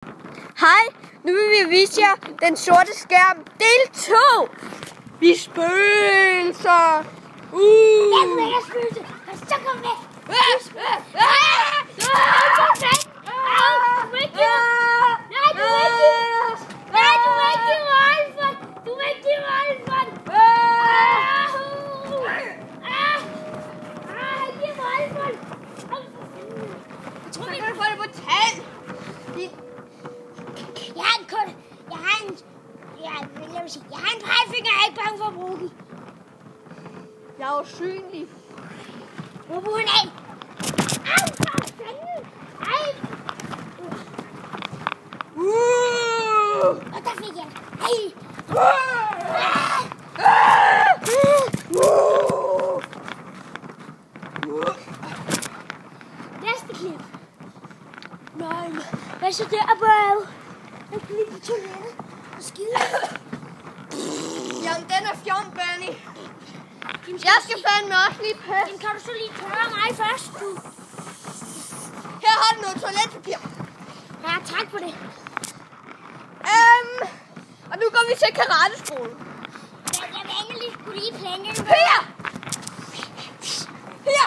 Hej, nu vil vi vise jer den sorte skærm del 2. Vi spøgelser. Jeg vil ikke spøgelse. Så kom med. Du må ikke give Jeg har en pegefinger, jeg er ikke bange for at bruge den. Jeg er usynlig. Hvor bruger den af? Ej, for fanden! Ej! Og der fik jeg den. Ej! Næste klip. Nej, hvad så der, bro? Jeg kan lige på toilettet. Skide. Jamen, den er fjom, Benny. Jeg skal fandme også lige passe. Jamen, kan du så lige tørre mig først, du? Her har du noget toiletpapir. Ja, tak for det. Og nu går vi til karateskole. Jeg vil egentlig skulle lige planlægge. Her! Her!